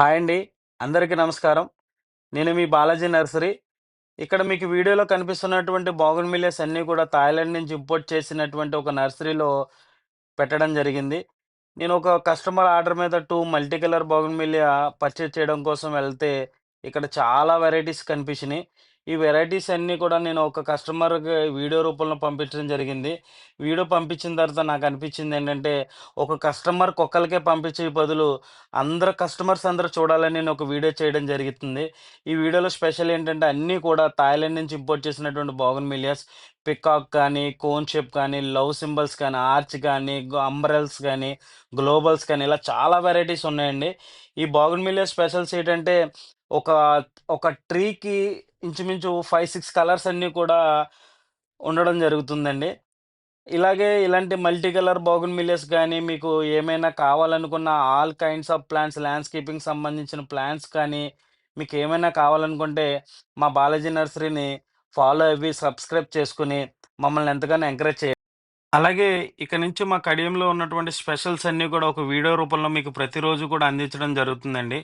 Hi అండి. అందరికీ నమస్కారం. నేను మీ బాలాజీ నర్సరీ. ఇక్కడ మీకు వీడియోలో కనిపిస్తున్నటువంటి బోగన్‌విలియాస్ అన్నీ కూడా థాయిలాండ్ నుంచి ఇంపోర్ట్ చేసినటువంటి ఒక నర్సరీలో పెట్టడం జరిగింది. నేను ఒక కస్టమర్ ఆర్డర్ మీద 2 మల్టీ కలర్ బోగన్‌విలియా పర్చేజ్ చేయడం కోసం వెళ్తే, ఇక్కడ చాలా వెరైటీస్ కనిపించినియి. ఈ వెరైటీస్ అన్నీ కూడా నేను ఒక కస్టమర్‌కి వీడియో రూపంలో పంపించడం జరిగింది. వీడియో పంపించిన తర్వాత నాకనిపించిందేంటంటే, ఒక కస్టమర్‌కి ఒక్కళ్ళకే పంపించే బదులు అందరు కస్టమర్స్ అందరూ చూడాలని నేను ఒక వీడియో చేయడం జరుగుతుంది. ఈ వీడియోలో స్పెషల్ ఏంటంటే అన్నీ కూడా థాయిలాండ్ నుంచి ఇంపోర్ట్ చేసినటువంటి బోగన్‌విలియాస్. పికాక్ కానీ, కోన్ షేప్ కానీ, లవ్ సింబల్స్ కానీ, ఆర్చ్ గానీ, అంబ్రెల్స్ గానీ, గ్లోబల్స్ కానీ ఇలా చాలా వెరైటీస్ ఉన్నాయండి. ఈ బోగన్‌విలియా స్పెషల్స్ ఏంటంటే ఒక, ఒక ట్రీకి ఇంచుమించు 5, 6 కలర్స్ అన్నీ కూడా ఉండడం జరుగుతుందండి. ఇలాంటి మల్టీ కలర్ బోగన్‌విలియాస్ గానీ, మీకు ఏమైనా కావాలనుకున్న ఆల్ కైండ్స్ ఆఫ్ ప్లాంట్స్ ల్యాండ్‌స్కేపింగ్‌కి సంబంధించిన ప్లాంట్స్ కానీ, మీకేమైనా కావాలనుకుంటే మా బాలాజీ నర్సరీని ఫాలో అవ్వి, సబ్స్క్రైబ్ చేసుకొని మమ్మల్ని ఎంతగానో ఎంకరేజ్ చేయండి. అలాగే ఇక నుంచి మా కడియంలో ఉన్నటువంటి స్పెషల్స్ అన్నీ కూడా ఒక వీడియో రూపంలో మీకు ప్రతిరోజు కూడా అందించడం జరుగుతుందండి.